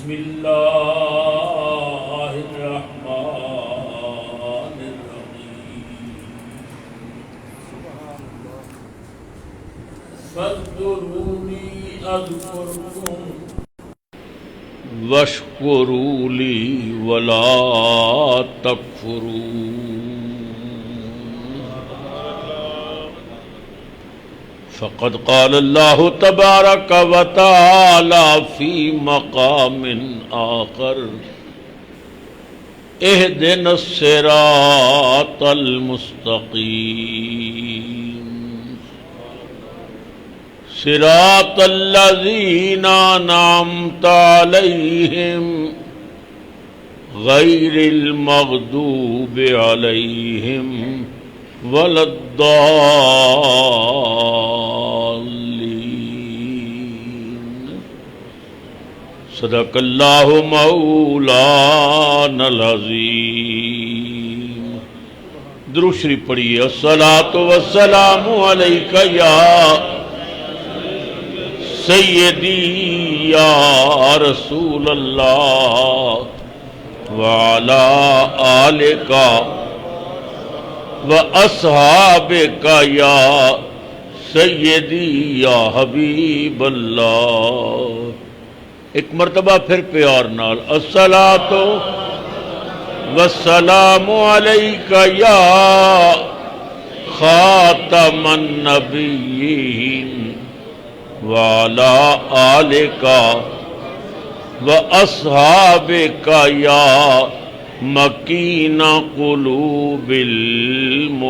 بسم اللہ الرحمن الرحیم فاذکرونی اذکرکم واشکروا لی ولا تکفرون فقد قال اللہ تبارک و تعالی فی مقام آخر اہدنا الصراط المستقیم صراط الذین انعمت علیہم غیر المغضوب علیہم ولا الضالین صدق اللہ مولانا العظیم۔ درود شریف پڑھیے۔ الصلاۃ والسلام علیک یا سیدی یا رسول اللہ وعلی آلک وَأَصْحَابِكَ يَا سیدی یا حبیب اللہ۔ ایک مرتبہ پھر پیار نال الصلاۃ والسلام علیک یا خاتم النبیین وعلی آلک وَأَصْحَابِكَ يَا مکین قلوب المؤمنین۔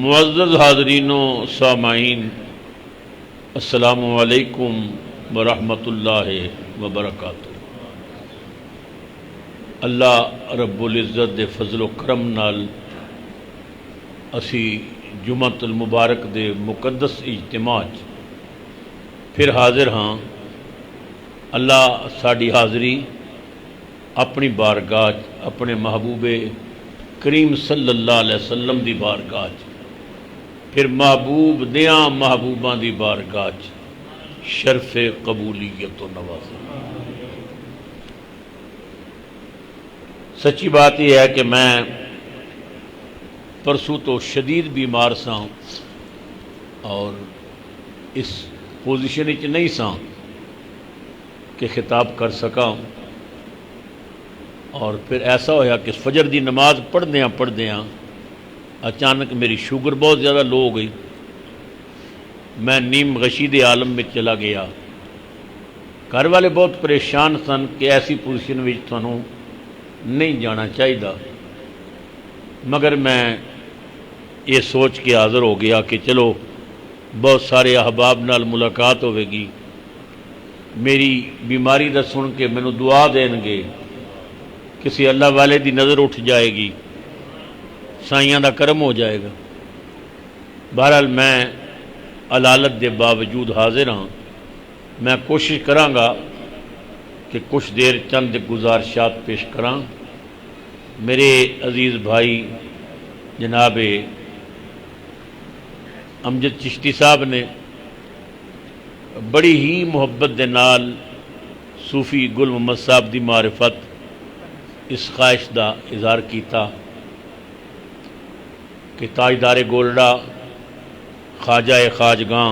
معزز حاضرین و سامعین، السلام علیکم ورحمۃ اللہ وبرکاتہ۔ اللہ رب العزت دے فضل و کرم نال اسی جمعۃ المبارک دے مقدس اجتماع پھر حاضر ہاں۔ اللہ ساڑی حاضری اپنی بارگاہ اپنے محبوب کریم صلی اللہ علیہ وسلم دی بارگاہ پھر محبوب دیاں محبوباں دی بارگاہ شرف قبولیت و نوازی۔ سچی بات یہ ہے کہ میں پرسوں تو شدید بیمار سا اور اس پوزیشن نہیں سا کہ خطاب کر سکا، اور پھر ایسا ہویا کہ فجر دی نماز پڑھدیاں اچانک میری شوگر بہت زیادہ لو ہو گئی، میں نیم غشید عالم میں چلا گیا۔ گھر والے بہت پریشان سن کہ ایسی پوزیشن میں تھانوں نہیں جانا چاہیے، مگر میں یہ سوچ کے حاضر ہو گیا کہ چلو بہت سارے احباب نال ملاقات ہوئے گی، میری بیماری دا سن کے مینوں دعا دین گے، کسی اللہ والے دی نظر اٹھ جائے گی، سائیاں دا کرم ہو جائے گا۔ بہرحال میں علالت دے باوجود حاضر ہاں۔ میں کوشش کراں گا کہ کچھ دیر چند گزارشات پیش کراں۔ میرے عزیز بھائی جناب امجد چشتی صاحب نے بڑی ہی محبت دے نال صوفی گل محمد صاحب دی معرفت اس خواہش دا اظہار کیتا کہ تاجدار گولڈا، خواجہ خواجگاں،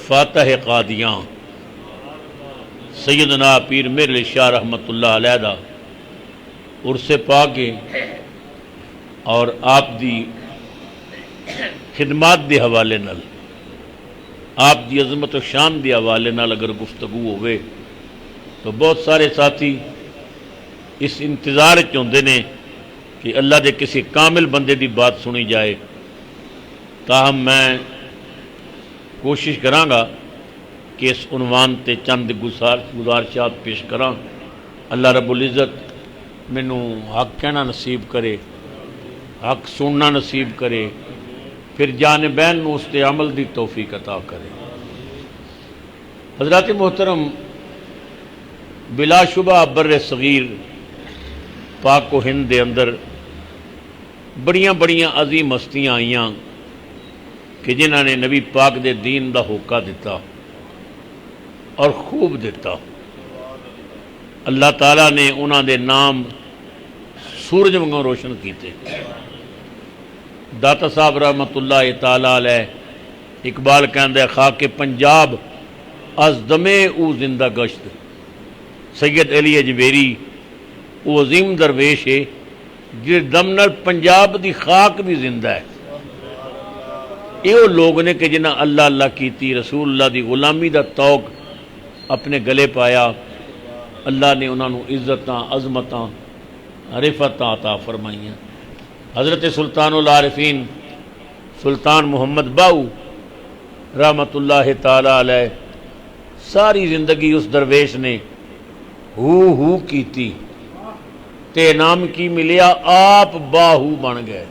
فاتح قادیاں سیدنا پیر میر علی شاہ رحمۃ اللہ علیہ دا عرس پاک اور آپ دی خدمات دے حوالے نال، آپ دی عظمت و شان دے حوالے نال اگر گفتگو ہوئے تو بہت سارے ساتھی اس انتظار چاہتے نے کہ اللہ دے کسی کامل بندے دی بات سنی جائے۔ تاہم میں کوشش کراں گا کہ اس عنوان تے چند گزارشات پیش کراں۔ اللہ رب العزت مینوں حق کہنا نصیب کرے، حق سننا نصیب کرے، پھر جانبین نو اس تے عمل دی توفیق عطا کرے۔ حضرات محترم، بلا شبہ بر صغیر پاک و ہند دے اندر بڑیاں بڑیاں عظیم ہستیاں آئیاں کہ جنہاں نے نبی پاک دے دین دا ہوکا دیتا اور خوب دیتا. اللہ تعالیٰ نے انہاں دے نام سورج وانگوں روشن کیتے. داتا صاحب رحمت اللہ تعالیٰ علیہ اقبال کہندے ہے خاک پنجاب از دمے او زندہ گشت. سید علی اجویری وہ عظیم درویش ہے جس دم نال پنجاب دی خاک بھی زندہ ہے. یہ لوگ نے کہ جنہاں اللہ اللہ کیتی، رسول اللہ دی غلامی دا توق اپنے گلے پایا. اللہ نے انہوں نے عزتاں عظمتاں رفتاں عطا فرمائیاں. حضرت سلطان العارفین سلطان محمد باؤ رحمت اللہ تعالی علیہ ساری زندگی اس درویش نے ہو کیتی تے نام کی ملیا آپ باہو بن گئے.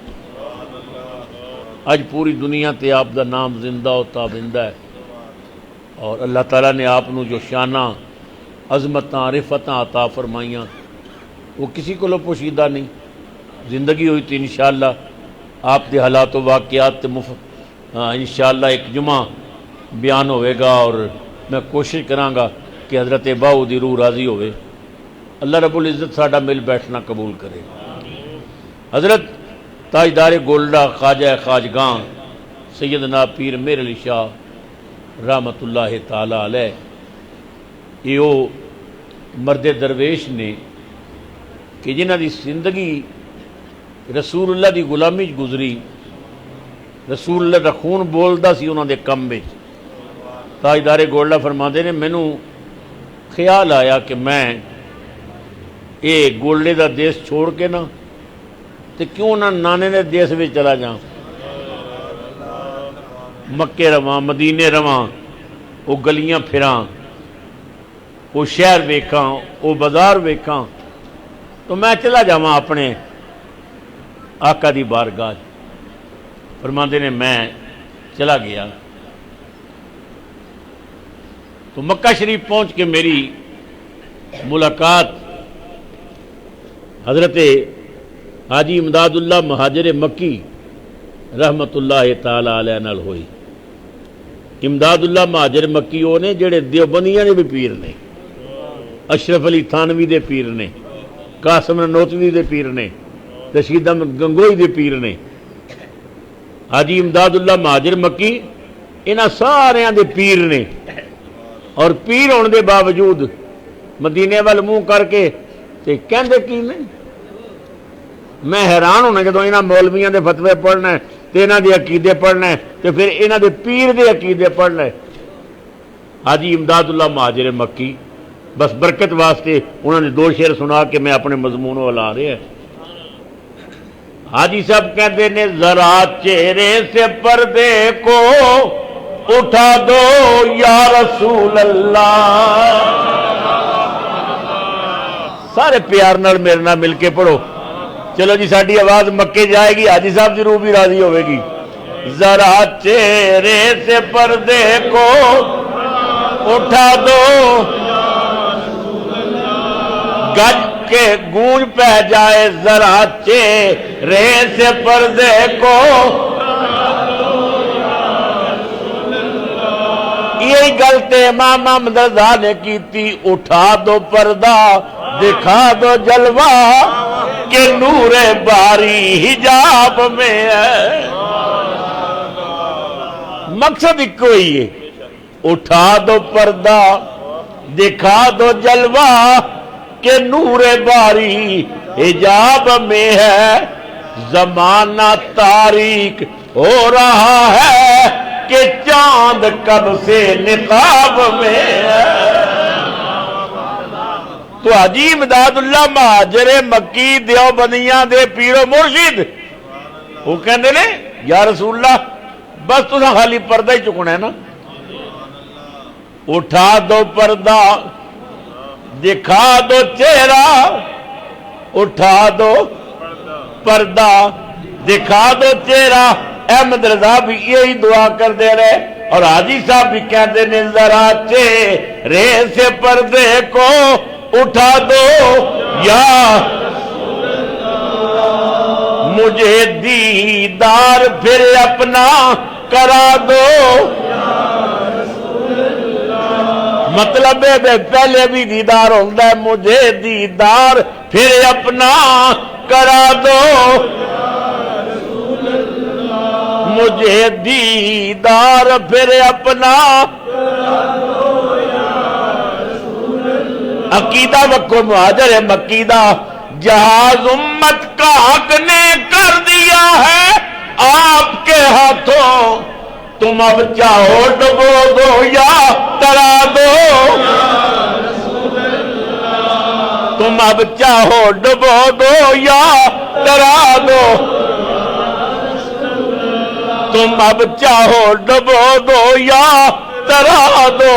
اج پوری دنیا تے آپ دا نام زندہ ہوتا بندہ ہے. اور اللہ تعالیٰ نے آپ نو جو شانہ عظمتاں رفتاں عطا فرمائیاں وہ کسی کو پوشیدہ نہیں. زندگی ہوئی تھی انشاءاللہ آپ دے حالات و واقعات تے انشاءاللہ ایک جمعہ بیان ہوئے گا اور میں کوشش کراں گا کہ حضرت باؤ دی روح راضی ہوئے. اللہ رب العزت ساڈا مل بیٹھنا قبول کرے. حضرت تاجدار گولڈا خواجہ خواجگاں سیدنا پیر میر علی شاہ رحمت اللہ تعالی علیہ یہ مرد درویش نے کہ جنہ دی زندگی رسول اللہ دی غلامی گزری. رسول اللہ دا خون بولدا سی انہوں دے کم وچ. تاجدار گولڈا فرماندے نے مینوں خیال آیا کہ میں یہ گولڈے دا دیس چھوڑ کے نا تے کیوں نہ نانے دے دیس میں چلا جاؤں. مکے رواں مدینے رواں وہ گلیاں پھراں وہ شہر ویکھاں وہ بازار ویکھاں تو میں چلا جاواں اپنے آقا دی بارگاہ. فرماندے نے میں چلا گیا تو مکہ شریف پہنچ کے میری ملاقات حضرت حاجی امداد اللہ مہاجر مکی رحمت اللہ تعالی علیہ نال ہوئی. امداد اللہ مہاجر مکی وہ نے جڑے دیوبندیاں دے بھی پیر نے، اشرف علی تھانوی دے پیر نے، قاسم نانوتوی دے پیر نے، رشید احمد گنگوئی دے پیر نے. حاجی امداد اللہ مہاجر مکی انہاں ساریاں دے پیر نے. اور پیر ہونے دے باوجود مدینے وال منہ کر کے تے کہندے کی نہیں. میں حیران ہونا جدوں انہاں مولویاں دے فتوے پڑھنا ہے تے انہاں دے عقیدے پڑھنا ہے تے پھر انہاں دے پیر دے عقیدے پڑھنا ہے. حاجی امداد اللہ مہاجر مکی بس برکت واسطے انہوں نے دو شعر سنا کے میں اپنے مضمون والا آ رہے ہیں. حاجی صاحب کہتے ہیں ذرا چہرے سے پردے کو اٹھا دو یا رسول اللہ. سارے پیار نال میرے نال مل کے پڑھو. چلو جی ساری آواز مکے جائے گی حاجی صاحب ضرور بھی راضی ہوئے گی. ذرا چہرے سے پردے کو اٹھا دو گج کے گونج پہ جائے ذرا چہرے سے پردے کو. یہی غلط امام احمد رضا نے کی تھی. اٹھا دو پردہ دکھا دو جلوہ کہ نور باری حجاب میں ہے. مقصد ایک کوئی ہے اٹھا دو پردہ دکھا دو جلوہ کہ نور باری حجاب میں ہے. زمانہ تاریک ہو رہا ہے کہ چاند کب سے نقاب میں ہے. تو حاجی امداد اللہ مہاجر مکی دیوبندیاں دے پیرو مرشد وہ کہندے نے یا رسول اللہ بس تساں خالی پردہ ہی چکنا ہے نا. اٹھا دو پردہ دکھا دو چہرہ. اٹھا دو پردہ دکھا دو چہرہ. احمد رضا بھی یہی دعا کر دے رہے اور حاجی صاحب بھی کہتے ہیں ذرا چہرے سے پردے کو اٹھا دو یا مجھے دیدار پھر اپنا کرا دو. مطلب ہے پہلے بھی دیدار ہوتا ہے, مجھے دیدار پھر اپنا کرا دو. مجھے دیدار پھر اپنا. عقیدہ وکو مہاجر مکی دا, جہاز امت کا حق نے کر دیا ہے آپ کے ہاتھوں, تم اب چاہو ڈبو دو یا ترا دو. تم اب چاہو ڈبو دو یا ترا دو. تم اب چاہو ڈبو دو یا ترا دو.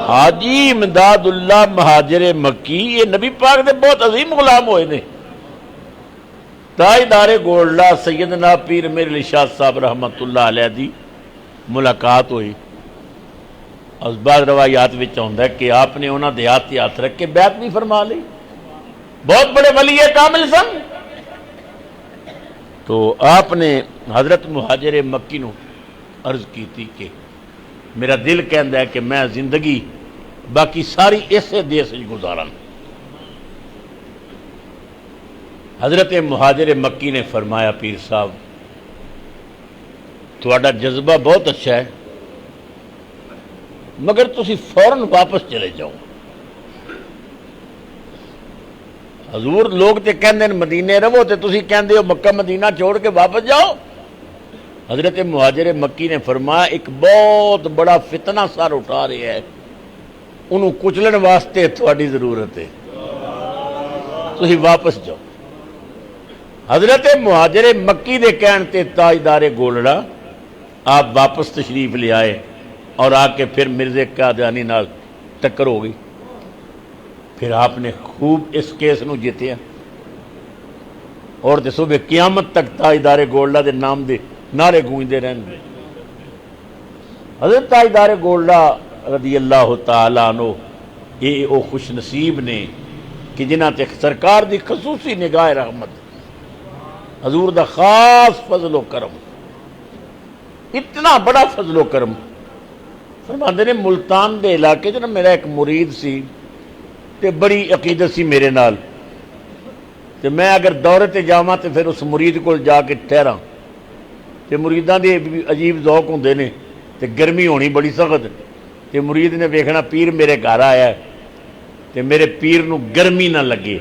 حاجی امداد اللہ مہاجر مکی یہ نبی پاک دے بہت عظیم غلام ہوئے نے. تاجدار گولڈا سیدنا پیر میر علی شاہ صاحب رحمت اللہ علیہ دی ملاقات ہوئی. اس بعد روایات وچ ہوندا ہے کہ آپ نے انہاں دے ہاتھ رکھ کے بیعت بھی فرما لی. بہت بڑے ولی کامل سن. تو آپ نے حضرت مہاجر مکی نو عرض کی تھی کہ میرا دل کہندا ہے کہ میں زندگی باقی ساری اسے دیس گزارا. حضرت مہاجر مکی نے فرمایا پیر صاحب تھوڑا جذبہ بہت اچھا ہے مگر تسی فوراً واپس چلے جاؤ. حضور لوگ تے کہندے ہیں مدینے رہو تے تسی کہندے ہو مکہ مدینہ چھوڑ کے واپس جاؤ. حضرت مہاجر مکی نے فرمایا ایک بہت بڑا فتنہ سر اٹھا رہے ہے, انہوں کچلن واسطے تھوڑی ضرورت ہے, تسی واپس جاؤ. حضرت مہاجر مکی دے کہن تے تاجدار گولڑا آپ واپس تشریف لے آئے اور آ کے پھر مرزا قادیانی نال ٹکر ہو گئی. پھر آپ نے خوب اس کیس نو جیتیا اور تے صبح قیامت تک تاجدار گولڈا دے نام دے نعرے گونجدے رہن گے. حضرت تاجدار گولڈا رضی اللہ تعالیٰ عنہ یہ او خوش نصیب نے کہ جنہاں تے سرکار دی خصوصی نگاہ رحمت, حضور دا خاص فضل و کرم, اتنا بڑا فضل و کرم. فرماندے نے ملتان دے علاقے جو نا میرا ایک مرید سی تے بڑی عقیدت سی میرے نال, تے میں اگر دورے تے جاواں تے پھر اس مرید کو جا کے ٹھہراں تے مریداں دے عجیب ذوق ہوندے نے تے گرمی ہونی بڑی سخت تے مرید نے ویکھنا پیر میرے گھر آیا ہے تے میرے پیر نو گرمی نہ لگے,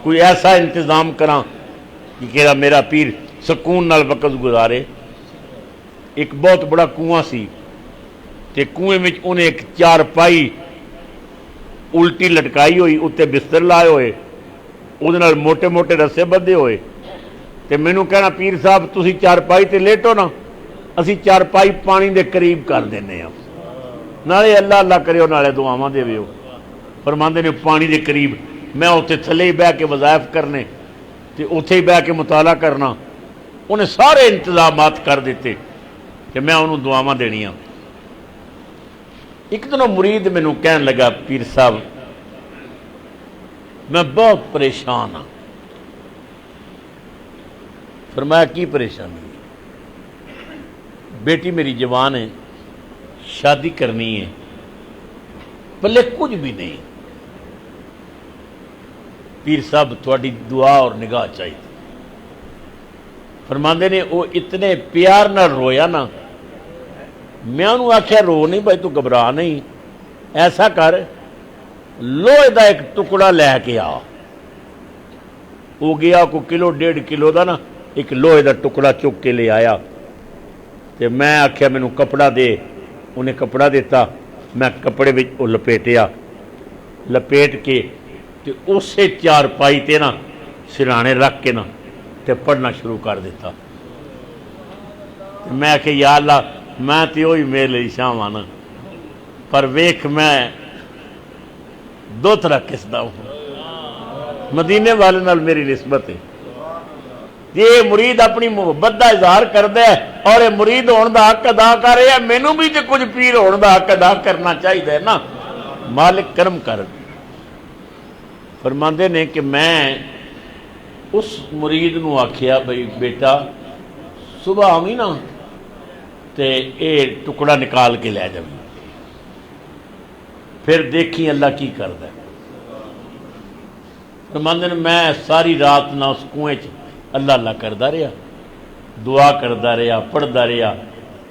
کوئی ایسا انتظام کراں کہ میرا پیر سکون نال وقت گزارے. ایک بہت بڑا کنواں سی تے کنویں وچ انہیں ایک چارپائی الٹی لٹکائی ہوئی, اتنے بستر لائے ہوئے, وہ موٹے موٹے رسے بدھے ہوئے تے مینوں کہنا پیر صاحب تسی چارپائی تے لیٹو نا, اسی چارپائی پانی دے قریب کر دینے ہیں, نالے اللہ اللہ کریو نالے دعاواں دیو. فرماندے نے پانی دے قریب میں اتنے تھلے ہی بہ کے وظائف کرنے تے اتنے ہی بہ کے مطالعہ کرنا. انہیں سارے انتظامات کر دیتے کہ میں انہوں دعاواں دینیاں. ایک دن مرید مینوں کہن لگا پیر صاحب میں بہت پریشان ہاں. فرمایا کی پریشانی؟ بیٹی میری جوان ہے, شادی کرنی ہے, پلے کچھ بھی نہیں. پیر صاحب تھوڑی دعا اور نگاہ چاہیے. فرماندے نے وہ اتنے پیار نہ رویا نا, میں انہوں آخیا رو نہیں بھائی تو گھبرا نہیں, ایسا کر لوہے دا ایک ٹکڑا لے کے آ. وہ گیا کو کلو 1.5 کلو دا نا ایک لوہے دا ٹکڑا چک کے لے آیا تے میں آخیا مینوں کپڑا دے. انہیں کپڑا دیتا, میں کپڑے وچ وہ لپیٹیا, لپیٹ کے تے اسے چارپائی تے نا سرانے رکھ کے نا تے پڑھنا شروع کر دیتا. میں کہ یا اللہ میں تے وہی میرے لیے شاواں نا, پر ویکھ میں دو طرح کسدا ہوں, مدینے والے نال میری نسبت ہے. یہ مرید اپنی محبت کا اظہار کرتا ہے اور یہ مرید ہونے کا حق ادا کر رہا ہے, مینوں بھی تو کچھ پیر ہونے کا حق ادا کرنا چاہیے نا. مالک کرم کر. فرماندے نے کہ میں اس مرید نو آکھیا بھئی بیٹا صبح آویں نا تے اے ٹکڑا نکال کے لے جاویں، پھر دیکھی اللہ کی کردا ہے۔ فرماندے نے میں ساری رات نہ اس کنویں چ اللہ اللہ کردا رہا، دعا کردا رہا، پڑھدا رہا،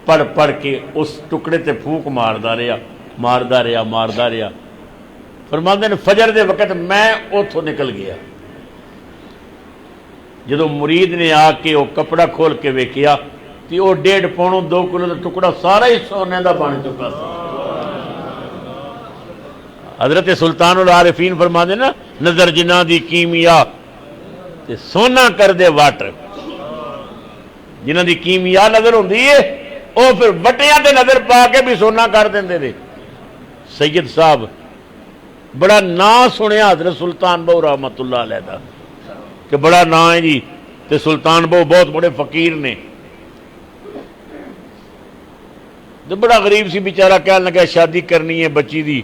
پڑھ پڑھ کے اس ٹکڑے تے پھونک ماردا رہا۔ فرماندے نے فجر دے وقت میں اوتھوں نکل گیا، جدو مرید نے آ کے وہ کپڑا کھول کے ویکھیا تے وہ 1.5 پونوں 2 کلو کا ٹکڑا سارا ہی سونے دا بن چکا تھا۔ حضرت سلطان العارفین فرماندے نا نظر جنہ دی کیمیا تے سونا کر دے واٹر، جنہ دی کیمیا نظر ہوندی ہے وہ پھر وٹیاں تے نظر پا کے بھی سونا کر دیندے دے۔ سید صاحب بڑا نام سنیا حضرت سلطان بہو رحمت اللہ علیہ دا کہ بڑا نام ہے جی، تے سلطان بہو بہت بڑے فقیر نے، تے بڑا غریب سی بیچارہ کہنے لگا شادی کرنی ہے بچی دی،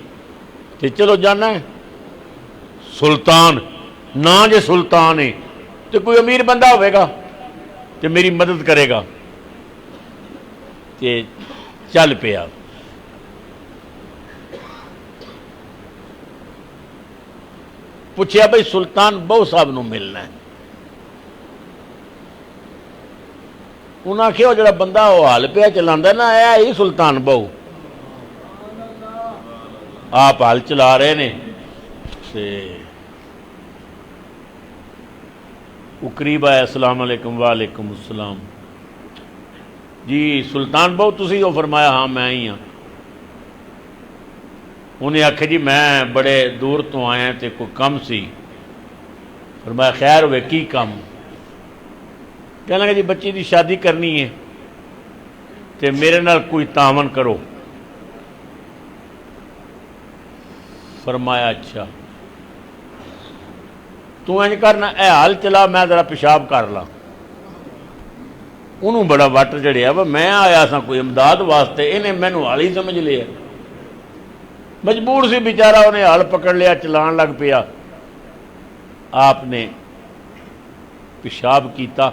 تے چلو جانا ہے سلطان نا جے سلطان ہے تے کوئی امیر بندہ ہوئے گا تے میری مدد کرے گا، تے چل پیا۔ پوچھیا بھائی سلطان بہو صاحب نو ملنا ہے، انہاں آکھیا وہ جڑا بندہ وہ حال پیا چلاندا نا اے ہی سلطان بہو، آپ حال چلا رہے نے تے وہ قریب آیا السلام علیکم وعلیکم السلام، جی سلطان بہو تسی ہو؟ فرمایا ہاں میں ہی ہاں۔ انہیں آکھے جی میں بڑے دور تو آیا تے کوئی کم سی، فرمایا خیر ہوئے کی کم؟ کہنے لگا جی بچی دی شادی کرنی ہے تے میرے نال کوئی تعاون کرو۔ فرمایا اچھا تو انج کرنا اے حال چلا میں ذرا پیشاب کر لا۔ انہوں بڑا وٹ جڑیا وہ میں آیا سا کوئی امداد واسطے، انہیں مینوں حال ہی سمجھ لیا، مجبور سی بیچارہ، انہیں ہل پکڑ لیا چلان لگ پیا۔ آپ نے پیشاب کیتا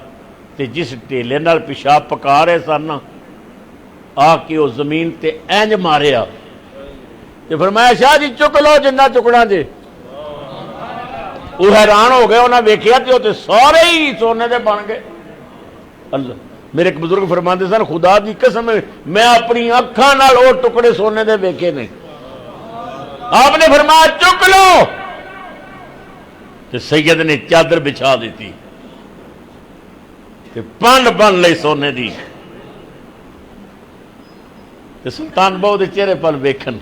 تے جس ٹیلے نال پیشاب پکا رہے سن آ کے وہ زمین تے اینج ماریا تے فرمایا شاہ جی چک لو جنہ چکنا جے۔ وہ حیران ہو گئے، انہیں ویکھیا تے وہ تے سارے ہی سونے دے بن گئے۔ اللہ میرے ایک بزرگ فرماندے سن خدا دی قسم میں اپنی اکھاں نال وہ ٹکڑے سونے دے ویکھے نے۔ آپ نے فرمایا چک لو، تے سید نے چادر بچھا دیتی تے پنڈ بن لئی سونے دی، تے سلطان بہو دے چہرے پر ویکھن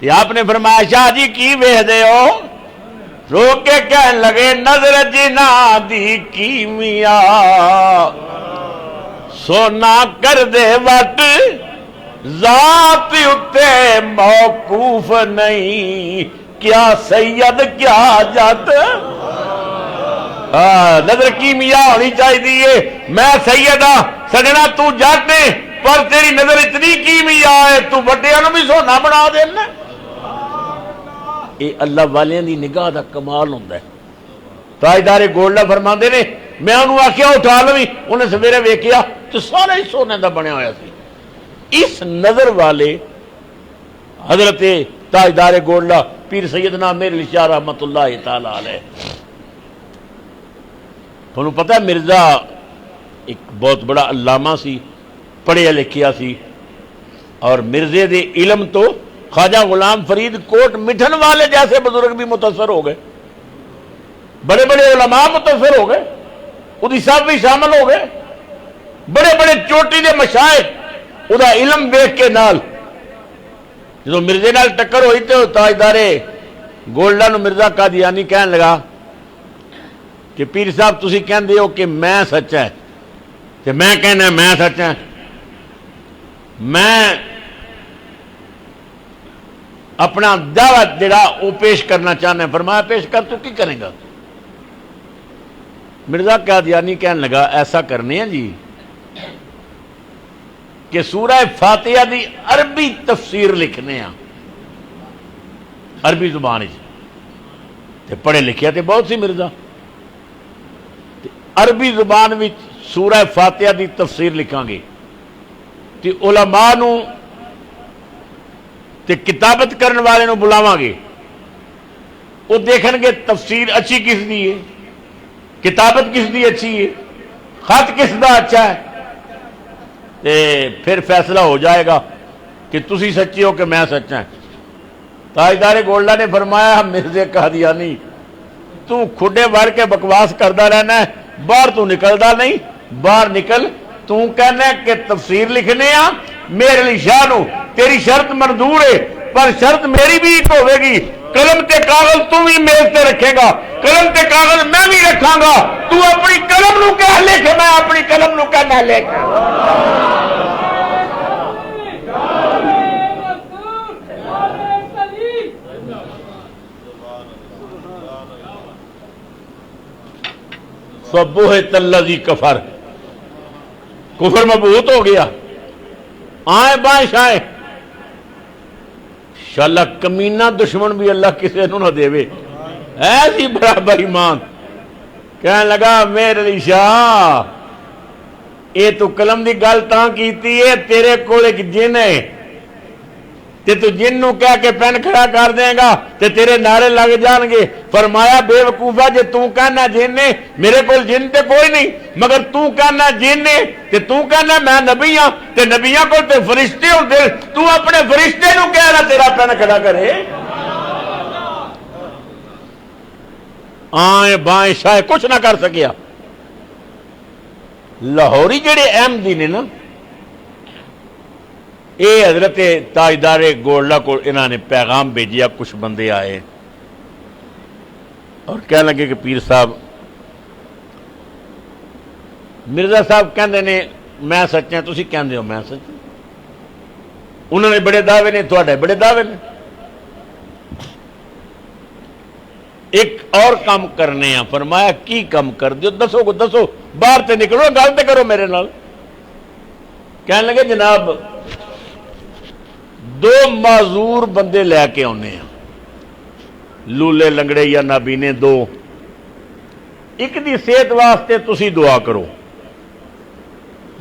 تے آپ نے فرمایا شاہ جی کی ویکھ دے ہو؟ رو کے کہن لگے نظر جنہ دی کیمیا سونا کر دے وٹ ذات اتے موقوف نہیں، کیا سید کیا جت۔ نظر کیمیا ہونی چاہیے، میں سید ہاں سجنا تو جٹ ہے پر تیری نظر اتنی کیمیا ہے تو وڈیاں نوں بھی سونا بنا دینا۔ یہ اللہ والیاں دی نگاہ دا کمال ہوندا ہے۔ تاجدار گولڈا فرماندے نے میں انہوں آکھیا اٹھا لویں، انہیں سویرے ویکھیا تو سارا ہی سونے دا بنیا ہویا سی۔ اس نظر والے حضرت تاجدار گولڈا پیر سیدنا میر علی شاہ رحمت اللہ تعالی علیہ، تھانوں پتہ ہے مرزا ایک بہت بڑا علامہ سی، پڑھیا لکھیا سی، اور مرزے دے علم تو خواجہ غلام فرید کوٹ مٹھن والے جیسے بزرگ بھی متاثر ہو گئے، بڑے بڑے علماء متاثر ہو گئے، ادھی صاحب بھی شامل ہو گئے، بڑے بڑے چوٹی دے مشائخ ادا علم دیکھ کے نال جدو مرزے نال ٹکر ہوئی تو تاجدارے گولڈا نو مرزا قادیانی کہن لگا کہ پیر صاحب تسی کہندے ہو کہ میں سچا ہے تے میں کہنا میں سچا ہے، میں اپنا دعویٰ جڑا وہ پیش کرنا چاہنا ہے۔ فرمایا پیش کر، تو کی کرے گا؟ مرزا قادیانی کہنے لگا ایسا کرنے ہیں جی کہ سورہ فاتحہ دی عربی تفسیر لکھنے ہیں، عربی زبان تے پڑھے لکھیا تے بہت سی مرزا عربی زبان وچ سورہ فاتحہ دی تفسیر لکھاں گے تے علماء نو تے کتابت کرن والے نو بلاواں گے، وہ دیکھن گے تفسیر اچھی کس دی ہے، کتابت کس دی اچھی ہے، خط کس دا اچھا ہے، تے پھر فیصلہ ہو جائے گا کہ تسی سچے ہو کہ میں سچا ہے۔ تاجدار گولڈا نے فرمایا مرزے قادیانی تو کھڈے بھر کے بکواس کرتا رہنا ہے، باہر تو نکلتا نہیں، باہر نکل، تو کہنا ہے کہ تفسیر لکھنے ہاں میرے علی شاہ نو، تیری شرط منظور ہے پر شرط میری بھی ایک ہوے گی، قلم تے کاغذ تو بھی میز تے رکھے گا، قلم تے کاغذ میں بھی رکھاں گا، تو اپنی قلم نو کہہ لکھ، میں اپنی قلم نو کہنا لکھ۔ فَبُہِتَ الَّذِي کفر، کفر مبہوت ہو گیا، آئیں بائیں شائیں، شاءاللہ کمینہ دشمن بھی اللہ کسی نو نہ دے وے، ایسی برابر ایمان، کہنے لگا میرے علی شاہ اے تو قلم دی گل تاں کیتی ہے، تیرے کول ایک جن ہے تے تو جن نو کہہ کے پین کھڑا کر دیں گا تے تیرے نعرے لگ جان گے۔ فرمایا بے وقوفا جے تو کہنا جن نے، میرے کول جن تے کوئی نہیں، مگر تو کہنا جن نے تے تو کہنا میں نبی ہاں تے نبیاں کول تے فرشتے ہوندے، تو اپنے فرشتے نو کہہ رہا تیرا پین کھڑا کرے۔ آئیں بائیں شاہ کچھ نہ کر سکیا۔ لاہوری جڑے احمدی نے نا، اے حضرت تاجدار گولڈا کو انہوں نے پیغام بھیجیا، کچھ بندے آئے اور کہنے لگے کہ پیر صاحب مرزا صاحب کہندے نے میں سچا، تسی کہندے ہو میں سچا، انہوں نے بڑے دعوے نے، تواڈے بڑے دعوے نے، ایک اور کام کرنے ہیں۔ فرمایا کی کام کر دیو، دسو کو دسو، باہر تے نکلو، گل تے کرو میرے نال۔ کہنے لگے جناب دو معذور بندے لے کے آنے ہیں، لولے لنگڑے یا نابینے دو، ایک دی صحت واسطے تسی دعا کرو،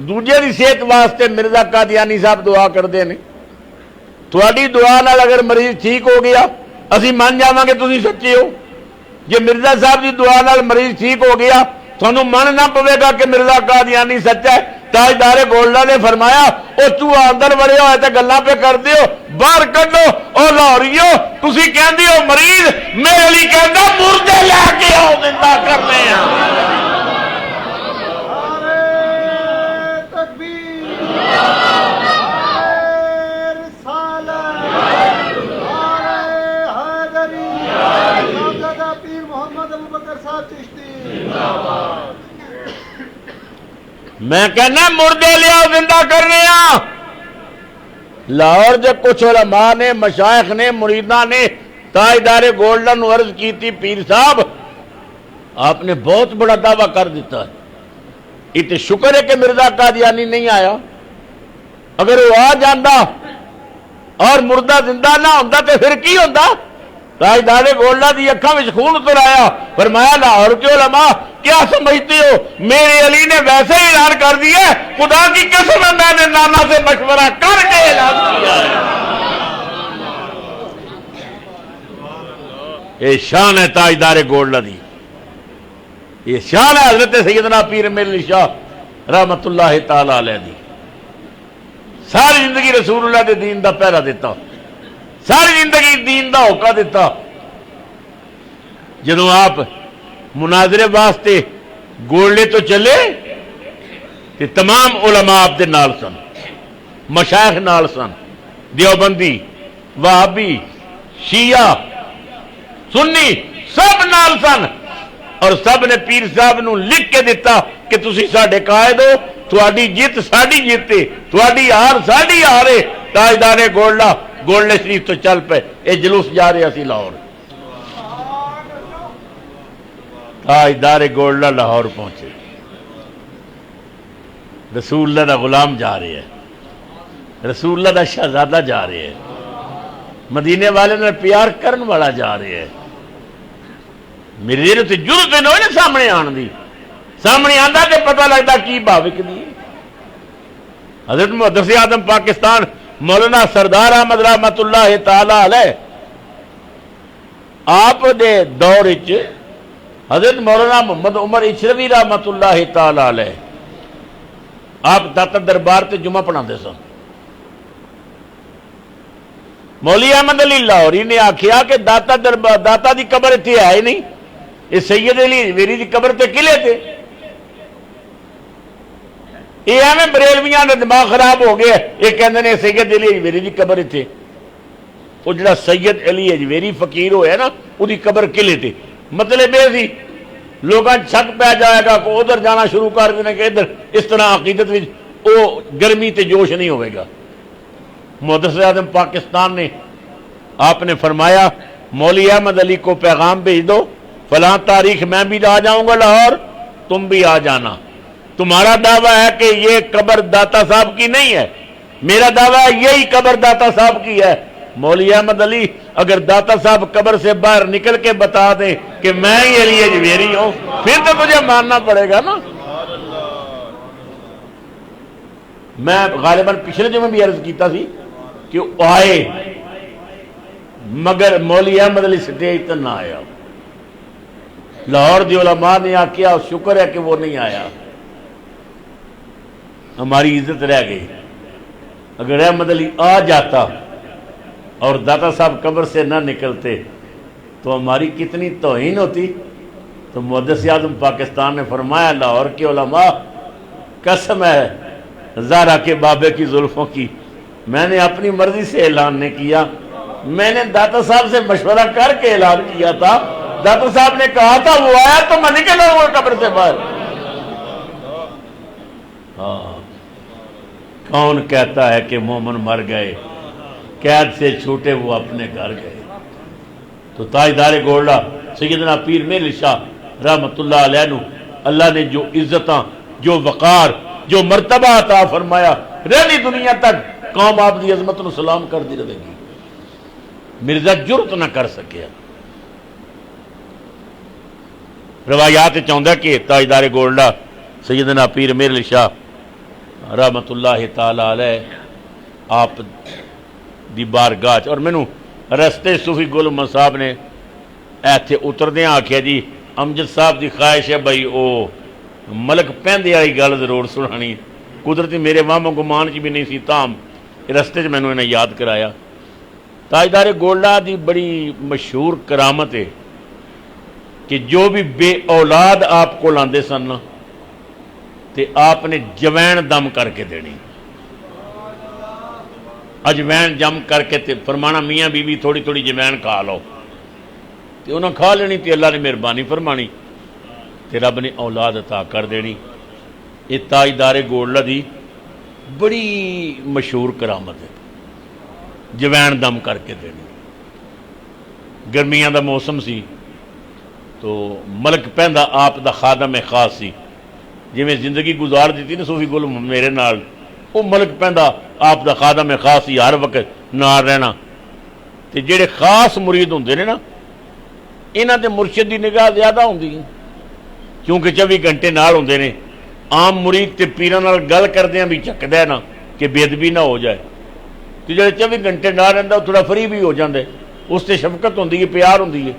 دوجے دی صحت واسطے مرزا قادیانی صاحب دعا کرتے ہیں، تھوڑی دعا نال اگر مریض ٹھیک ہو گیا اسی مان جاواں گے تسی سچے ہو، جے مرزا صاحب دی دعا نال مریض ٹھیک ہو گیا تھانوں من نہ پوے گا کہ مرزا قادیانی سچا ہے۔ تاجدار گولڈا نے فرمایا او تو اندر وڑے ہوئے تے گلاں پہ کر دیو، باہر کڈو، او لاہوریو تسی کہندے ہو مریض، میرے علی کہندا مردے لے کے آؤ زندہ کرنے ہیں۔ میں کہنا مردے لیا زندہ کرنے ہاں۔ لاہور جب کچھ علماء نے، مشائخ نے، مریداں نے تاجدار گولڈا نو عرض کی تھی پیر صاحب آپ نے بہت بڑا دعویٰ کر دیتا ہے، اتنے شکر ہے کہ مرزا قادیانی نہیں آیا، اگر وہ آ جاندہ اور مردہ زندہ نہ ہوندہ تو پھر کی ہوندہ؟ تاجدار گولڈا دی اکھاں وچ خون اتر آیا، فرمایا لاہور کے علماء کیا سمجھتے ہو، میرے علی نے ویسے ہی اعلان کر دیا ہے، خدا کی قسم ہے میں نے نانا سے مشورہ کر کے اعلان کیا ہے۔ یہ شان ہے تاجدار گولڈا دی، یہ شان ہے حضرت سیدنا پیر میرے علی شاہ رحمت اللہ تعالی علیہ دی۔ ساری زندگی رسول اللہ دے دین دا پہرا دیتا، ساری زندگی دین دا ہوکا دیتا۔ جدوں آپ مناظرے واسطے گولڈے تو چلے تے تمام علماء آپ دے نال سن، مشائخ نال سن، دیوبندی، وہابی، شیعہ، سنی سب نال سن، اور سب نے پیر صاحب نو لکھ کے دیتا کہ تسی ساڈے قائد ہو، تھوڑی جیت ساڈی جیت ہے، تھوڑی ہار ساڈی ہار ہے۔ تاجدار گولڈا گولڈے شریف تو چل پے، اے جلوس جا رہے اسی لاہور، تاجدار گولڈا لاہور پہنچے، رسول اللہ دا غلام جا رہے ہیں، رسول اللہ دا شہزادہ جا رہے ہیں، مدینے والے نے پیار کرن والا جا رہے ہیں، میرے تے جرت نہ ہوئے سامنے آن دی، سامنے آتا تو پتہ لگتا کی بھاوک دی. حضرت محدث اعظم پاکستان مولانا سردار احمد رحمت اللہ تعالی علیہ آپ دے دور وچ حضرت مولانا محمد عمر اشروی رحمت اللہ تعالی علیہ آپ داتا دربار تے جمعہ پڑھاندے سن. مولوی احمد علی لاہوری نے آکھیا کہ داتا دی قبر اتنے ہے ہی نہیں، یہ سید علی حجویری دی قبر تے قلعے تے. یہ ایویں بریلویاں دا دماغ خراب ہو گیا، یہ کہندے نے سید علی حجویری دی قبر اتنے. وہ جڑا سید علی حجویری فقیر ہویا نا وہ دی قبر قلعے تے. مطلب یہ سی لوگاں چھک پہ جائے گا کہ ادھر جانا شروع کر دینا کہ ادھر اس طرح عقیدت میں وہ گرمی تے جوش نہیں ہوئے گا. محدث اعظم پاکستان نے آپ نے فرمایا مولوی احمد علی کو پیغام بھیج دو، فلاں تاریخ میں بھی آ جاؤں گا لاہور، تم بھی آ جانا. تمہارا دعویٰ ہے کہ یہ قبر داتا صاحب کی نہیں ہے، میرا دعویٰ ہے یہی قبر داتا صاحب کی ہے. مولوی احمد علی اگر داتا صاحب قبر سے باہر نکل کے بتا دیں کہ میں ہی علی حجویری ہوں پھر تو مجھے ماننا پڑے گا نا. میں غالباً پچھلے جمعے بھی عرض کیتا سی کہ آئے مگر مولوی احمد علی سٹیج تک نہ آیا. لاہور دی علماء نے آکیا شکر ہے کہ وہ نہیں آیا، ہماری عزت رہ گئی. اگر احمد علی آ جاتا اور داتا صاحب قبر سے نہ نکلتے تو ہماری کتنی توہین ہوتی. تو محدث اعظم پاکستان نے فرمایا لاہور کے علماء قسم ہے زہرا کے بابے کی زلفوں کی، میں نے اپنی مرضی سے اعلان نہیں کیا، میں نے داتا صاحب سے مشورہ کر کے اعلان کیا تھا. داتا صاحب نے کہا تھا وہ آیا تو میں نکل آؤں گا قبر سے باہر. ہاں کون کہتا ہے کہ مومن مر گئے، قید سے چھوٹے وہ اپنے گھر گئے. تو تاجدار گولڈا سیدنا پیر میرے شاہ رحمت اللہ علیہ نو اللہ نے جو عزتاں، جو وقار، جو مرتبہ عطا فرمایا، رہنی دنیا تک قوم آپ دی عظمت نو سلام کر دی رہے گی. مرزا جرت نہ کر سکیا. روایات چاہتا کہ تاجدار گولڈا سیدنا پیر میرے شاہ رحمت اللہ تعالی علیہ آپ دی بارگاہ. اور مینوں رستے صوفی گل محمد صاحب نے ایتھے اتردیاں آکھیا جی امجد صاحب دی خواہش ہے بھائی او ملک پہندے والی گل ضرور سنانی. قدرتی میرے واہم گمان چ بھی نہیں سی، تاہم رستے چ مینوں انہیں یاد کرایا. تاجدار گولڈا دی بڑی مشہور کرامت ہے کہ جو بھی بے اولاد آپ کو لاندے سن تے آپ نے جوین دم کر کے دینی. اجوین جم کر کے تے فرمانا میاں بی بی تھوڑی تھوڑی جوین کھا لو تے انہاں کھا لینی تے اللہ نے مہربانی فرمانی تے رب نے اولاد عطا کر دینی. یہ تاجدار گولڈا دی بڑی مشہور کرامت ہے، جوین دم کر کے دینی. گرمیاں دا موسم سی تو ملک پہندا آپ دا خادم خاص سی، جی میں زندگی گزار دیتی نا صوفی گل میرے نال، وہ ملک پہندا آپ دا خادم خاص سی، ہر وقت نال رہنا. تے جڑے خاص مرید ہوندے نے نا انہاں دے مرشد دی نگاہ زیادہ ہوندی ہے کیونکہ 24 گھنٹے نال ہوندے نے. عام مرید تے پیراں نال گل کردیاں بھی چکدا ہے نا کہ بے ادبی نہ ہو جائے. تے جڑے 24 گھنٹے نال رہندا تھوڑا فری بھی ہو جاندے، اس تے شفقت ہوندی ہے، پیار ہوندی ہے.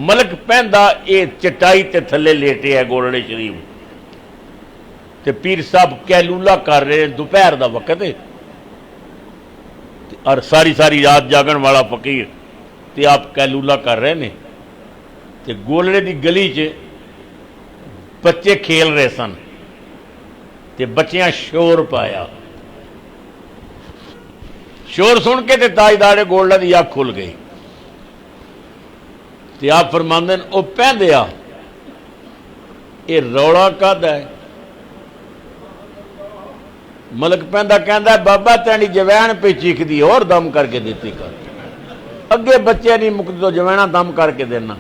ملک پہندا اے چٹائی تے تھلے لیٹے ہے گولڑے شریف تے پیر صاحب کیلولا کر رہے ہیں، دوپہر دا وقت ہے اور ساری ساری رات جاگن والا فقیر تے آپ کیلولا کر رہے ہیں تے گولڑے دی گلی چ بچے کھیل رہے سن تے بچیاں شور پایا. شور سن کے تے تاجدار گولڈا دی اکھ کھل گئی تے آپ فرماندے ہیں او پہندیا اے روڑا کدا ہے. ملک پہندا کہندا ہے بابا تینی جوین پہ چیخدی اور دم کر کے دیتی کر. اگے بچے نہیں مکدے تو جوینا دم کر کے دینا.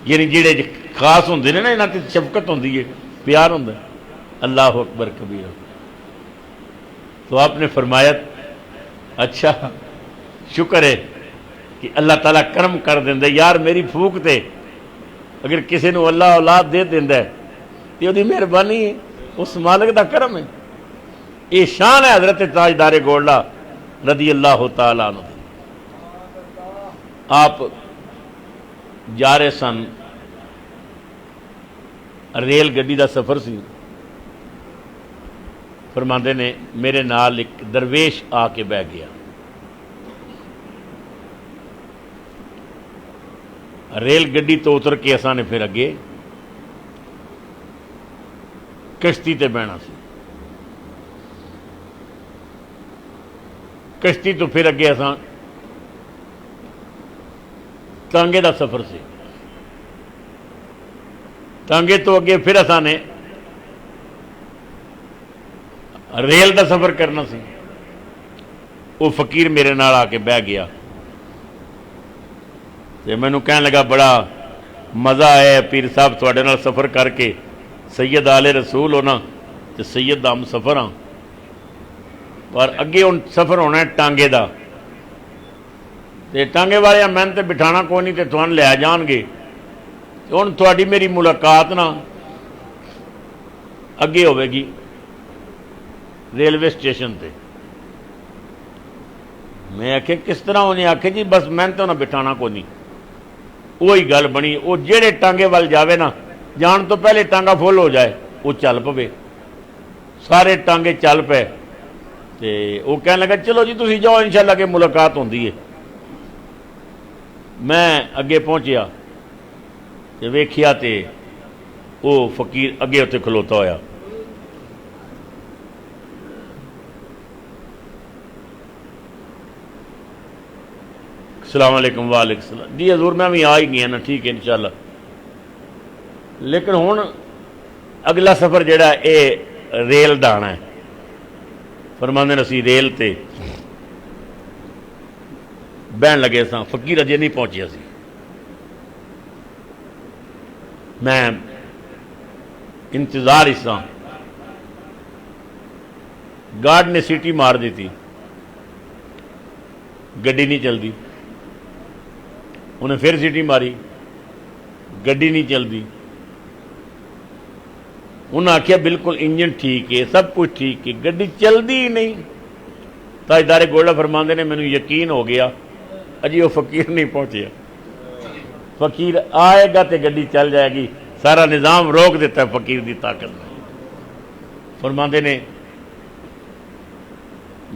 یعنی جڑے خاص ہوندے نے نا انہاں تے شفقت ہوندی ہے، پیار ہوندا ہے. اللہ اکبر کبیر. تو آپ نے فرمایا اچھا شکر ہے کہ اللہ تعالیٰ کرم کر دیندا. یار میری پھوک تے اگر کسی نو اللہ اولاد دے دیندا ہے تے دی مہربانی ہے، اس مالک دا کرم ہے۔ یہ شان ہے حضرت تاجدار گولڈا رضی اللہ تعالیٰ عنہ۔ آپ جا رہے سن، ریل گڈی دا سفر سی، فرماندے نے میرے نال ایک درویش آ کے بہ گیا۔ ریل گڈی تو اتر کے اساں نے پھر اگے کشتی تے بہنا سی، کشتی تو پھر اگے اساں ٹانگے دا سفر سی، ٹانگے تو اگے پھر اساں نے ریل دا سفر کرنا سی۔ وہ فقیر میرے نال آ کے بہ گیا تے مینوں کہنے لگا بڑا مزہ آیا پیر صاحب تواڈے نال سفر کر کے، سید آل رسول ہونا تے سید دا ہم سفر ہاں، پر اگے ہن سفر ہونا ہے ٹانگے دا، تے ٹانگے والے میں تے بٹھانا کوئی نہیں تے تھانوں لے جان گے، ہن تواڈی میری ملاقات نا اگے ہوے گی ریلوے اسٹیشن تے۔ میں آخیا کس طرح؟ انہیں آخیا جی بس میں تو انہیں بٹھانا کو نہیں۔ وہی گل بنی، وہ جہے ٹانگے وال جاوے نا، جان تو پہلے ٹانگا فل ہو جائے، وہ چل پوے، سارے ٹانگے چل پے تے وہ کہنے لگا چلو جی تسی جاؤ انشاءاللہ کہ ملاقات ہوندی ہے۔ میں اگے پہنچیا تے ویکھیا تے وہ فقیر اگے اتنے کھلوتا ہویا۔ السلام علیکم، وعلیکم السلام، جی حضور میں بھی آ ہی گیا نا، ٹھیک ہے انشاءاللہ۔ لیکن ہن اگلا سفر جڑا اے ریل دا آنا ہے، فرماندے اسی ریل تے بہن لگے ساں، فقیر اجے نہیں پہنچیا سی۔ میں انتظار ہی ساں، گارڈ نے سیٹی مار دیتی، گڈی نہیں چلتی، انہیں پھر سیٹی ماری، گڈی نہیں چلتی، انہیں آخیا بالکل انجن ٹھیک ہے، سب کچھ ٹھیک ہے، گڈی چلتی ہی نہیں۔ تاجدار گولڈا فرماندے نے مینوں یقین ہو گیا اجی وہ فقیر نہیں پہنچیا، فقیر آئے گا تو گڈی چل جائے گی، سارا نظام روک دیتا ہے فقیر دی طاقت میں۔ فرماندے نے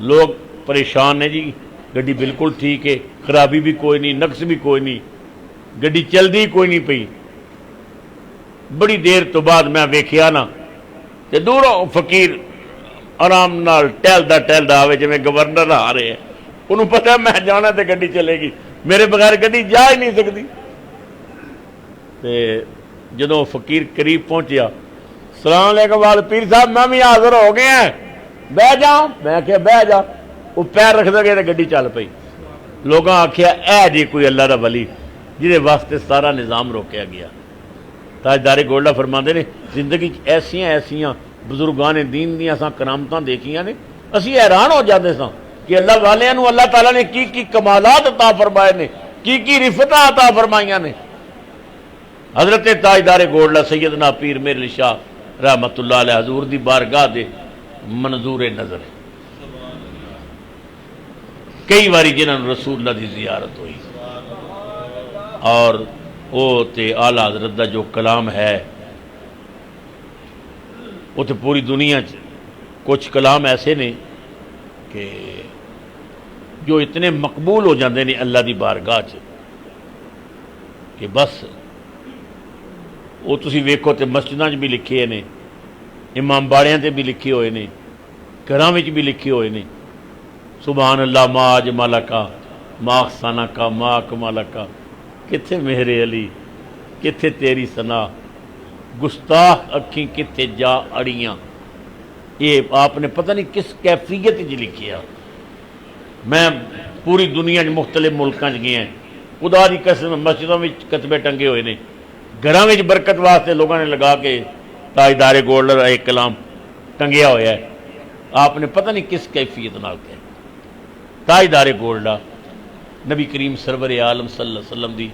لوگ پریشان نے جی، گڈی بالکل ٹھیک ہے، خرابی بھی کوئی نہیں، نقص بھی کوئی نہیں، گڈی چلتی کوئی نہیں پئی۔ بڑی دیر تو بعد میں ویکھیا نا تے دوروں فقیر آرام نال ٹہلدا آوے، جویں گورنر آ رہے ہیں، انہوں پتہ ہے میں جانا تے گڈی چلے گی، میرے بغیر گڈی جا ہی نہیں سکتی۔ تے جدوں فقیر قریب پہنچیا، السلام علیکم وال پیر صاحب میں بھی حاضر ہو گئے ہیں، بہ جاؤں؟ میں کہ بہ جا۔ وہ پیر رکھ دے تے گڈی چل پئی۔ لوگاں آکھیا اے جی کوئی اللہ دا ولی جہدے واسطے سارا نظام روکیا گیا۔ تاجدار گولڈا فرماندے نے زندگی ایسیاں بزرگان دین دیاں اساں کرامتاں دیکھیاں نے، اسی حیران ہو جاندے ساں کہ اللہ والیاں نو اللہ تعالیٰ نے کی کمالات عطا فرمائے نے، کی رفتاں عطا فرمائیاں نے۔ حضرت تاجدار گولڈا سیدنا پیر میر علی شاہ رحمت اللہ علیہ حضور دی بارگاہ دے منظور نظر ہے۔ کئی باری جنہاں نے رسول اللہ دی زیارت ہوئی، اور وہ تے اعلیٰ حضرت دا جو کلام ہے وہ تے پوری دنیا کچھ کلام ایسے نے کہ جو اتنے مقبول ہو جاندے نے اللہ دی بارگاہ کہ بس وہ تسی ویکھو تے مسجداں بھی لکھے نے، امام باڑیاں تے بھی لکھے ہوئے نے، گھراں وچ بھی لکھے ہوئے نے، سبحان اللہ ما اجمل کا ما احسن کا ما اکمل کا، کتھے مہر علی کتھے تیری ثنا، گستاخ اکھیں کتھے جا اڑیاں۔ یہ آپ نے پتہ نہیں کس کیفیت جی لکھیا۔ میں پوری دنیا مختلف ملکاں گیا ہیں، خدا دی قسم مسجدوں میں کتبے ٹنگے ہوئے نے، گھراں وچ برکت واسطے لوگوں نے لگا کے تاجدار گولڈ ایک کلام ٹنگیا ہوا ہے۔ آپ نے پتہ نہیں کس کیفیت نال کہا۔ تاجدار گولڈا نبی کریم سرور عالم صلی اللہ علیہ وسلم دی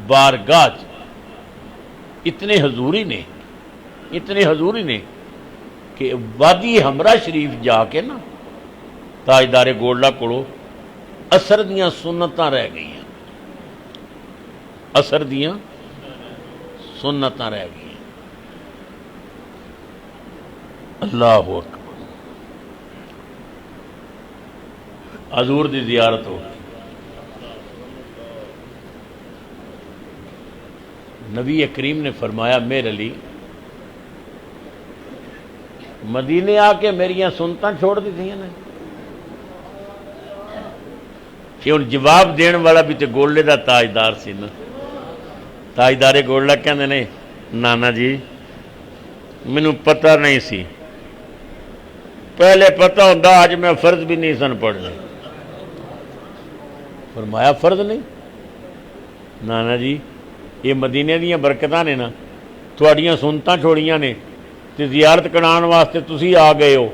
بارگاہ اتنے حضوری نے، اتنے حضور ہی نے کہ وادی ہمراہ شریف جا کے نا تاجدار گولڈا کولو اثر دیاں سنتاں رہ گئی ہیں، اثر دیاں سنتاں رہ گئی ہیں۔ اللہ اکبر، حضور دی زیارت ہو، نبی کریم نے فرمایا میرے علی مدینے آ کے میریاں سنتاں چھوڑ دی تھیں نے کہ ہن جواب دین والا بھی تے گولڈے دا تاجدار سی نا۔ تاجدار گولڈا کہندے نے نانا جی مینوں پتہ نہیں سی، پہلے پتہ ہوندا اج میں فرض بھی نہیں سن پڑھنے۔ فرمایا فرض نہیں؟ نانا جی یہ مدینے دیاں برکتاں نے نا، تھوڑیاں سنتاں چھوڑیاں نے تے زیارت کران واسطے تسی آ گئے ہو،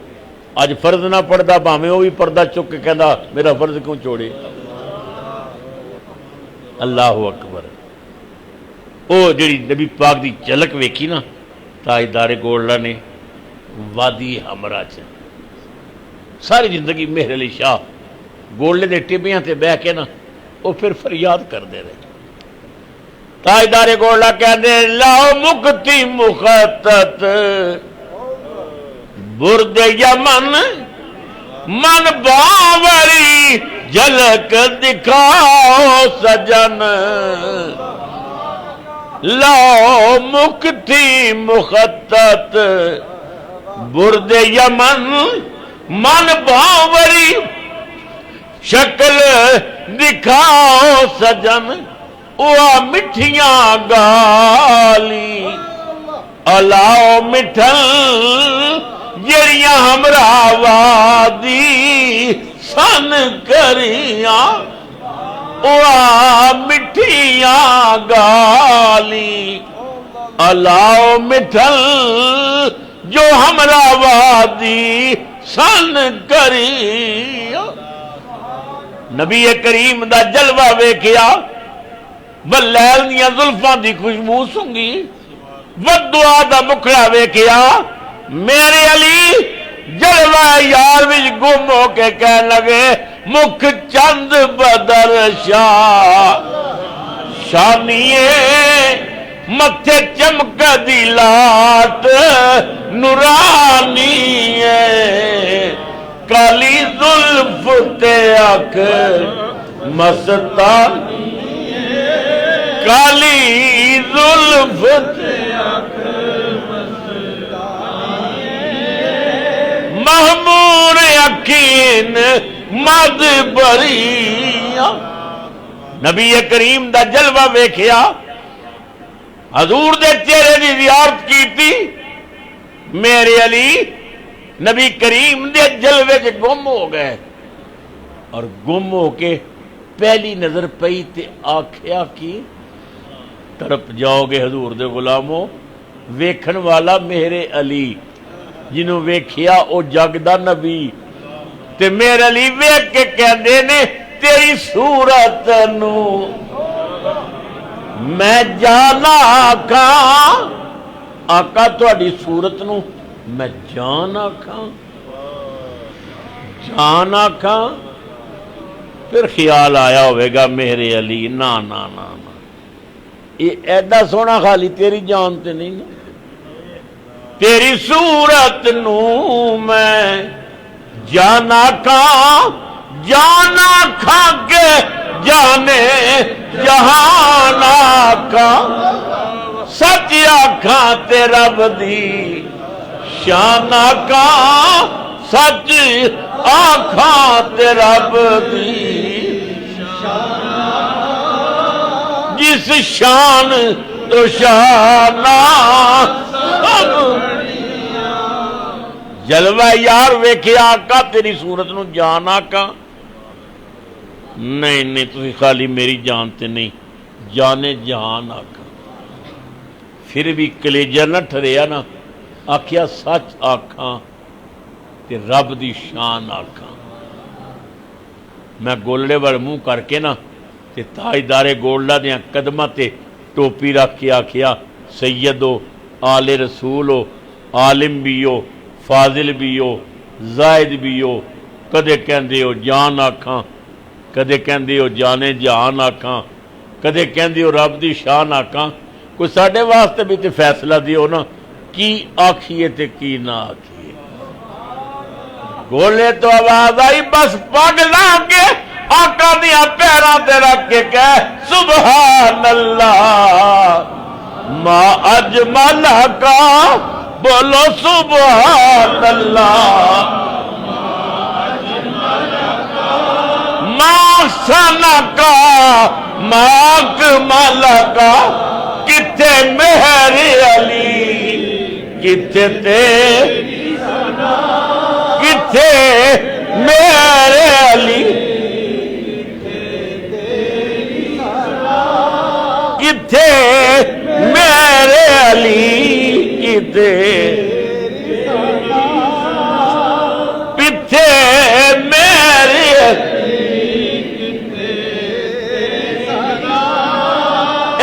اج فرض نہ پڑھدا بھاویں وہ بھی پردہ چک کے کہندا میرا فرض کیوں چھوڑے۔ اللہ اکبر، او جڑی نبی پاک دی جھلک ویکھی نا تاجدار گولڈا نے وادی ہمراہ چ، ساری زندگی مہر علی شاہ گولڈے دے ٹبیاں تے بہ کے نا وہ پھر فریاد کردے رہے۔ تاجدار گولڈا کہندے لاؤ مکتی مخطط برد یمن من باوری جھلک دکھاؤ سجن، لاؤ مکتی مخطط برد یمن من باوری شکل دکھاؤ سجن، وہ مٹھیاں گالی الاؤ مٹھل جڑیاں ہمراہ وادی سن کریاں، وہ مٹھیاں گالی الاؤ مٹھل جو ہمراہ وادی سن کریاں۔ نبی کریم دا جلوہ ویکھیا، بلیل دیاں زلفاں دی خوشبو سنگی، ودعا دا مکھڑا ویکھیا، میرے علی جلوہ یار وچ گم ہو کے کہن لگے مکھ چند بدر شاہ شانیے متھے چمک دی لات نورانی ہے، کالی زلف تے اکھ مستانی، کالی زلف تے اکھ محمور یقین مد بریاں۔ نبی کریم دا جلوہ ویکھیا، حضور دے چہرے دی زیارت کیتی، میرے علی نبی کریم دے جلوے چ گم ہو گئے، اور گم ہو کے پہلی نظر پئی تے آکھیا کی تڑپ جاؤ گے حضور دے غلاموں، ویکھن والا میرے علی، جنہوں ویکھیا او جگ دا نبی، تے میرے علی ویکھ کے کہندے نے تیری صورت نو میں جانا آکھاں، آقا تہاڈی صورت نو میں جان آکھاں، جان آکھاں۔ پھر خیال آیا ہوئے گا میرے علی نا نا نا نا، یہ ایڈا سونا خالی تیری جان تے نہیں نا، تیری صورت نو میں جانا کھاں، جانا کھا کے جانے جہان آکھاں، سچ آکھاں تے رب دی شان آکھاں، سچ آکھاں تے رب دی جس شان تو شانہ جلوہ یار ویکھیا آقا تیری صورت نو جان آقا، نہیں نہیں تسی خالی میری جان تے نہیں، جانے جہان آقا۔ پھر بھی کلیجہ نہ ٹھریا نا، آکھیا سچ آکھاں تے رب دی شان آکھاں۔ میں گولڑے وال منہ کر کے نا تے تاجدار گولڈا دیاں قدماں تے ٹوپی رکھ کے آکھیا سیدو آل رسول ہو، عالم بھی ہو، فاضل بھی ہو، زائد بھی ہو، کدے کہندے ہو جان آکھاں، کدے کہندے ہو جانے جہان آکھاں، کدے کہندے ہو رب دی شان آکھاں، کوئی ساڈے واسطے بھی تے فیصلہ دیو نا کی آکھیے تے کی نہ آکھیے۔ گولے تو آواز آئی بس پگ لا کے آقا دیا پیراں تے رکھ کے کہہ سبحان اللہ ما اجمل کا، بولو سبحان اللہ ما سنا کا، ما اکمل کا، کتے مہر علی، کتے تیری سنا، کتے مہر علی، کتے میرے علی، کتے پتے میرے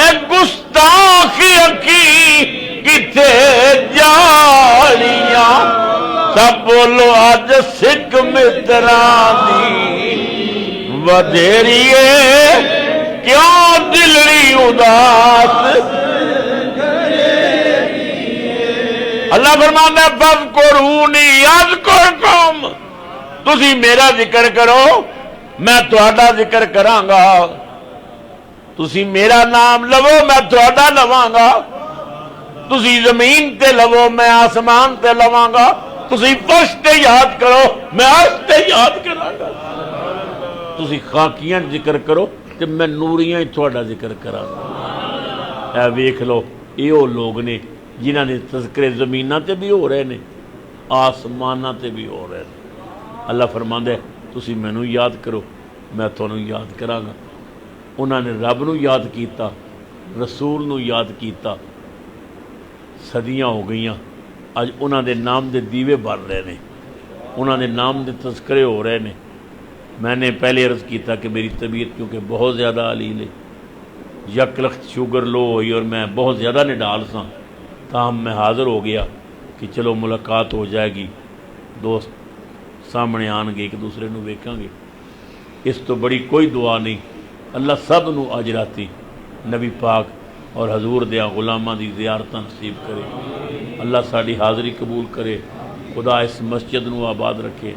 ایک گستاخی کی کتے جاڑیاں، سب بولو آج سکھ متران دی ودیریے کیوں دلڑی اداس۔ اللہ فرماتا ہے فَاذْكُرُونِي يَذْكُرْكُمْ، تسی میرا ذکر کرو میں تہاڈا ذکر کراں گا، تسی میرا نام لو میں تہاڈا لواں گا، تسی زمین تے لو میں آسمان تے لواں گا، تسی فرش تے یاد کرو میں عرش تے یاد کراں گا، تسی خاکیاں ذکر کرو تے میں نوریاں تہاڈا ذکر کراں گا۔ اے ویکھ لو یہ وہ لوگ نے جنہاں نے تذکرے زمیناں تے بھی ہو رہے نے، آسماناں تے بھی ہو رہے نے۔ اللہ فرماندا ہے تسی مینوں یاد کرو میں تانوں یاد کراں گا۔ انہاں نے رب نو یاد کیتا، رسول نو یاد کیتا، صدیاں ہو گئیاں، اج انہاں دے نام دے دیوے بر رہے نے، انہاں دے نام دے تذکرے ہو رہے نے۔ میں نے پہلے عرض کیتا کہ میری طبیعت کیونکہ بہت زیادہ علیل ہے، یک لخت شوگر لو ہوئی اور میں بہت زیادہ نڈال سا، تاہم میں حاضر ہو گیا کہ چلو ملاقات ہو جائے گی، دوست سامنے آن گے، ایک دوسرے نو ویکھاں گے، اس تو بڑی کوئی دعا نہیں۔ اللہ سب نو اجراتی نبی پاک اور حضور دیا غلاماں دی زیارتاں نصیب کرے، اللہ ساڑی حاضری قبول کرے، خدا اس مسجد نو آباد رکھے،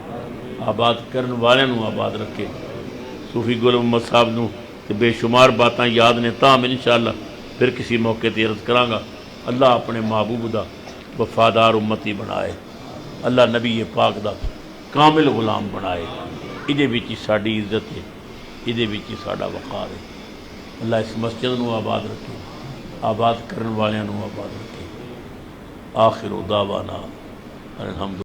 آباد کرن والے نو آباد رکھے۔ صوفی گل محمد صاحب نو تے بے شمار باتاں یاد نے، تاہم انشاءاللہ پھر کسی موقع تے عرض کراں گا۔ اللہ اپنے محبوب دا وفادار امتی بنائے، اللہ نبی پاک دا کامل غلام بنائے، ادھے وچ ساڈی عزت ہے، ادھے وچ ساڈا وقار ہے۔ اللہ اس مسجد نو آباد رکھے، آباد کرن والیاں نو آباد رکھے۔ آخر دعوانا الحمد